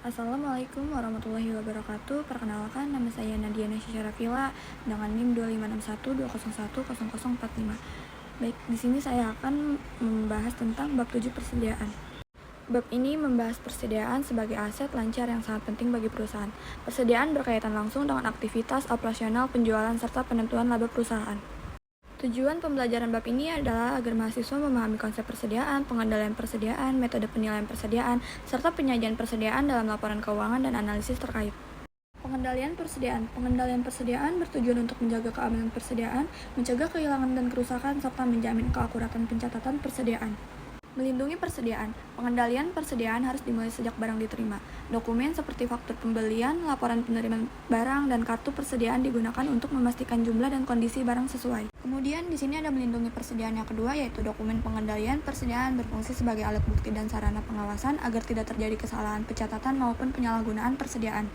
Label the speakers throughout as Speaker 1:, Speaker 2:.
Speaker 1: Assalamualaikum warahmatullahi wabarakatuh. Perkenalkan, nama saya Nadia Nasya Syarafila dengan NIM 25612010045. Baik, di sini saya akan membahas tentang bab 7 persediaan. Bab ini membahas persediaan sebagai aset lancar yang sangat penting bagi perusahaan. Persediaan berkaitan langsung dengan aktivitas operasional, penjualan, serta penentuan laba perusahaan. Tujuan pembelajaran bab ini adalah agar mahasiswa memahami konsep persediaan, pengendalian persediaan, metode penilaian persediaan, serta penyajian persediaan dalam laporan keuangan dan analisis terkait. Pengendalian persediaan bertujuan untuk menjaga keamanan persediaan, mencegah kehilangan dan kerusakan, serta menjamin keakuratan pencatatan persediaan. Melindungi persediaan. Pengendalian persediaan harus dimulai sejak barang diterima. Dokumen seperti faktur pembelian, laporan penerimaan barang, dan kartu persediaan digunakan untuk memastikan jumlah dan kondisi barang sesuai. Kemudian di sini ada melindungi persediaan yang kedua, yaitu dokumen pengendalian persediaan berfungsi sebagai alat bukti dan sarana pengawasan agar tidak terjadi kesalahan pencatatan maupun penyalahgunaan persediaan.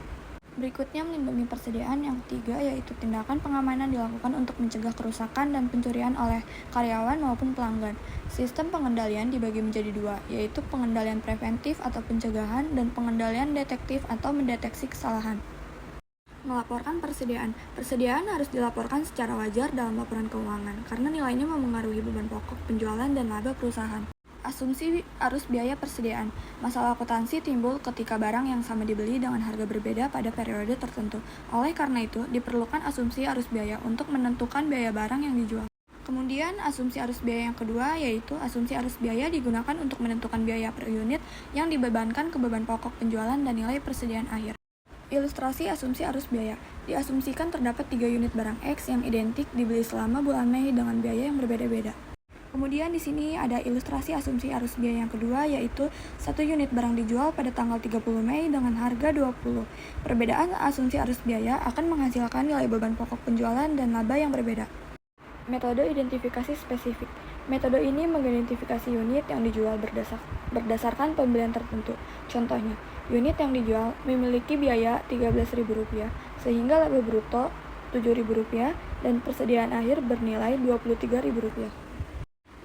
Speaker 1: Berikutnya melindungi persediaan yang ketiga, yaitu tindakan pengamanan dilakukan untuk mencegah kerusakan dan pencurian oleh karyawan maupun pelanggan. Sistem pengendalian dibagi menjadi dua, yaitu pengendalian preventif atau pencegahan dan pengendalian detektif atau mendeteksi kesalahan. Melaporkan persediaan. Persediaan harus dilaporkan secara wajar dalam laporan keuangan karena nilainya memengaruhi beban pokok penjualan dan laba perusahaan. Asumsi arus biaya persediaan. Masalah akuntansi timbul ketika barang yang sama dibeli dengan harga berbeda pada periode tertentu. Oleh karena itu, diperlukan asumsi arus biaya untuk menentukan biaya barang yang dijual. Kemudian, asumsi arus biaya yang kedua, yaitu asumsi arus biaya digunakan untuk menentukan biaya per unit yang dibebankan ke beban pokok penjualan dan nilai persediaan akhir. Ilustrasi asumsi arus biaya. Diasumsikan terdapat 3 unit barang X yang identik dibeli selama bulan Mei dengan biaya yang berbeda-beda. Kemudian di sini ada ilustrasi asumsi arus biaya yang kedua, yaitu 1 unit barang dijual pada tanggal 30 Mei dengan harga 20. Perbedaan asumsi arus biaya akan menghasilkan nilai beban pokok penjualan dan laba yang berbeda. Metode identifikasi spesifik. Metode ini mengidentifikasi unit yang dijual berdasarkan pembelian tertentu. Contohnya, unit yang dijual memiliki biaya Rp13.000 sehingga laba bruto Rp7.000 dan persediaan akhir bernilai Rp23.000.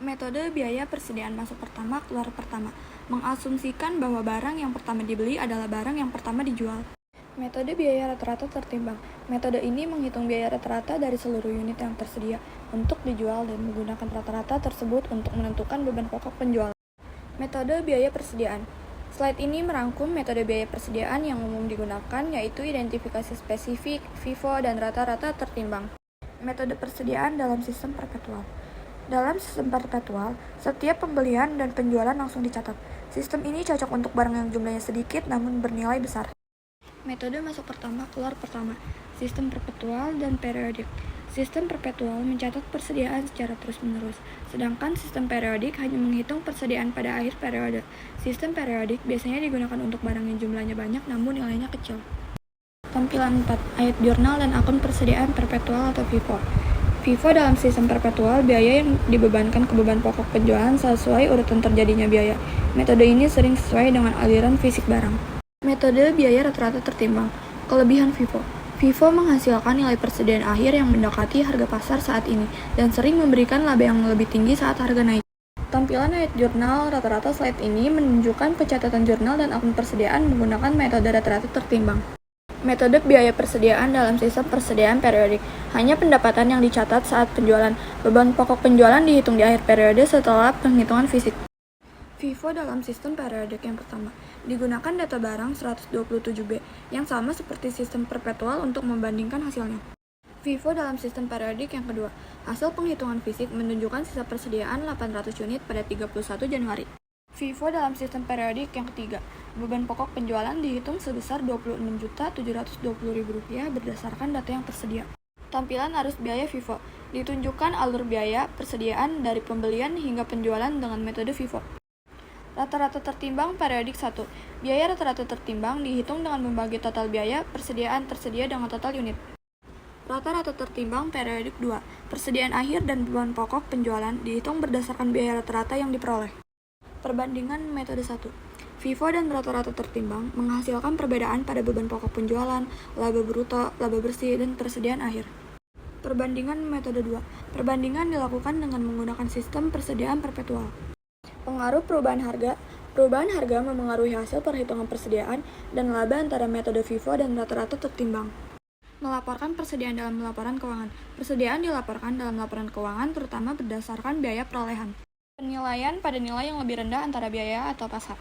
Speaker 1: Metode biaya persediaan masuk pertama, keluar pertama, mengasumsikan bahwa barang yang pertama dibeli adalah barang yang pertama dijual. Metode biaya rata-rata tertimbang. Metode ini menghitung biaya rata-rata dari seluruh unit yang tersedia untuk dijual dan menggunakan rata-rata tersebut untuk menentukan beban pokok penjualan. Metode biaya persediaan. Slide ini merangkum metode biaya persediaan yang umum digunakan, yaitu identifikasi spesifik, FIFO, dan rata-rata tertimbang. Metode persediaan dalam sistem perpetual. Dalam sistem perpetual, setiap pembelian dan penjualan langsung dicatat. Sistem ini cocok untuk barang yang jumlahnya sedikit namun bernilai besar. Metode masuk pertama, keluar pertama. Sistem perpetual dan periodik. Sistem perpetual mencatat persediaan secara terus-menerus, sedangkan sistem periodik hanya menghitung persediaan pada akhir periode. Sistem periodik biasanya digunakan untuk barang yang jumlahnya banyak namun nilainya kecil. Tampilan 4. Ayat jurnal dan akun persediaan perpetual atau FIFO. FIFO dalam sistem perpetual, biaya yang dibebankan ke beban pokok penjualan sesuai urutan terjadinya biaya. Metode ini sering sesuai dengan aliran fisik barang. Metode biaya rata-rata tertimbang. Kelebihan FIFO. FIFO menghasilkan nilai persediaan akhir yang mendekati harga pasar saat ini dan sering memberikan laba yang lebih tinggi saat harga naik. Tampilan ayat jurnal rata-rata slide ini menunjukkan pencatatan jurnal dan akun persediaan menggunakan metode rata-rata tertimbang. Metode biaya persediaan dalam sistem persediaan periodik. Hanya pendapatan yang dicatat saat penjualan. Beban pokok penjualan dihitung di akhir periode setelah penghitungan fisik. FIFO dalam sistem periodik yang pertama. Digunakan data barang 127B yang sama seperti sistem perpetual untuk membandingkan hasilnya. FIFO dalam sistem periodik yang kedua. Hasil penghitungan fisik menunjukkan sisa persediaan 800 unit pada 31 Januari. FIFO dalam sistem periodik yang ketiga. Beban pokok penjualan dihitung sebesar Rp26.720.000 berdasarkan data yang tersedia. Tampilan arus biaya FIFO. Ditunjukkan alur biaya persediaan dari pembelian hingga penjualan dengan metode FIFO. Rata-rata tertimbang periodik 1. Biaya rata-rata tertimbang dihitung dengan membagi total biaya persediaan tersedia dengan total unit. Rata-rata tertimbang periodik 2. Persediaan akhir dan beban pokok penjualan dihitung berdasarkan biaya rata-rata yang diperoleh. Perbandingan metode 1. FIFO dan rata-rata tertimbang menghasilkan perbedaan pada beban pokok penjualan, laba bruto, laba bersih, dan persediaan akhir. Perbandingan metode 2. Perbandingan dilakukan dengan menggunakan sistem persediaan perpetual. Pengaruh perubahan harga. Perubahan harga memengaruhi hasil perhitungan persediaan dan laba antara metode FIFO dan rata-rata tertimbang. Melaporkan persediaan dalam laporan keuangan. Persediaan dilaporkan dalam laporan keuangan terutama berdasarkan biaya perolehan. Penilaian pada nilai yang lebih rendah antara biaya atau pasar.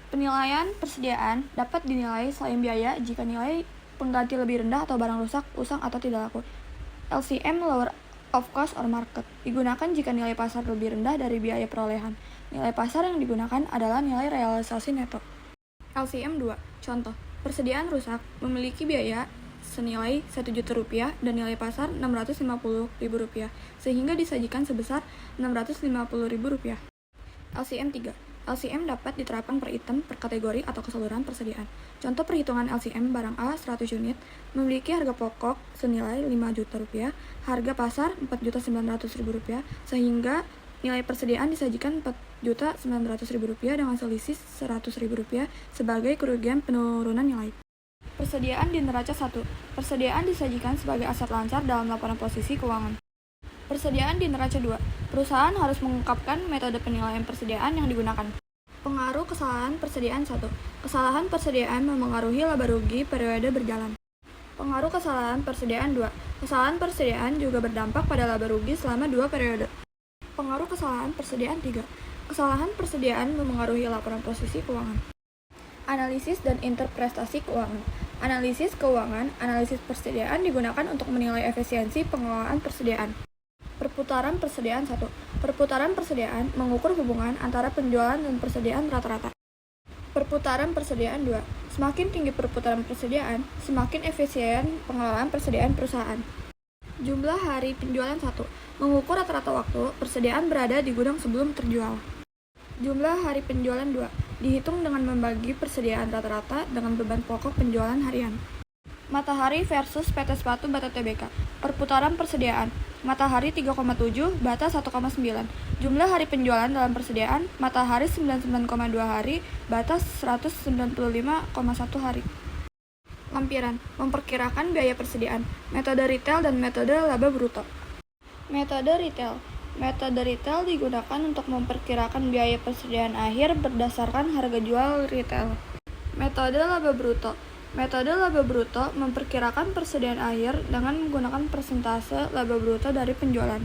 Speaker 1: Penilaian persediaan dapat dinilai selain biaya jika nilai pengganti lebih rendah atau barang rusak, usang, atau tidak laku. LCM lower of cost or market digunakan jika nilai pasar lebih rendah dari biaya perolehan. Nilai pasar yang digunakan adalah nilai realisasi neto. LCM 2. Contoh, persediaan rusak memiliki biaya senilai Rp1.000.000 dan nilai pasar Rp650.000, sehingga disajikan sebesar Rp650.000. LCM 3. LCM dapat diterapkan per item, per kategori, atau keseluruhan persediaan. Contoh perhitungan LCM barang A 100 unit memiliki harga pokok senilai Rp5 juta, harga pasar Rp4.900.000, sehingga nilai persediaan disajikan Rp4.900.000 dengan selisih Rp100.000 sebagai kerugian penurunan nilai. Persediaan di neraca 1. Persediaan disajikan sebagai aset lancar dalam laporan posisi keuangan. Persediaan di neraca 2. Perusahaan harus mengungkapkan metode penilaian persediaan yang digunakan. Pengaruh kesalahan persediaan 1. Kesalahan persediaan memengaruhi laba rugi periode berjalan. Pengaruh kesalahan persediaan 2. Kesalahan persediaan juga berdampak pada laba rugi selama 2 periode. Pengaruh kesalahan persediaan 3. Kesalahan persediaan memengaruhi laporan posisi keuangan. Analisis dan interpretasi keuangan. Analisis keuangan, analisis persediaan digunakan untuk menilai efisiensi pengelolaan persediaan. Perputaran persediaan 1. Perputaran persediaan mengukur hubungan antara penjualan dan persediaan rata-rata. Perputaran persediaan 2. Semakin tinggi perputaran persediaan, semakin efisien pengelolaan persediaan perusahaan. Jumlah hari penjualan 1. Mengukur rata-rata waktu persediaan berada di gudang sebelum terjual. Jumlah hari penjualan 2. Dihitung dengan membagi persediaan rata-rata dengan beban pokok penjualan harian. Matahari versus PT Sepatu Bata Tbk. Perputaran persediaan. Matahari 3,7, Bata 1,9. Jumlah hari penjualan dalam persediaan, Matahari 99,2 hari, Bata 195,1 hari. Lampiran, memperkirakan biaya persediaan. Metode retail dan metode laba bruto. Metode retail. Metode retail digunakan untuk memperkirakan biaya persediaan akhir berdasarkan harga jual retail. Metode laba bruto. Metode laba bruto memperkirakan persediaan akhir dengan menggunakan persentase laba bruto dari penjualan.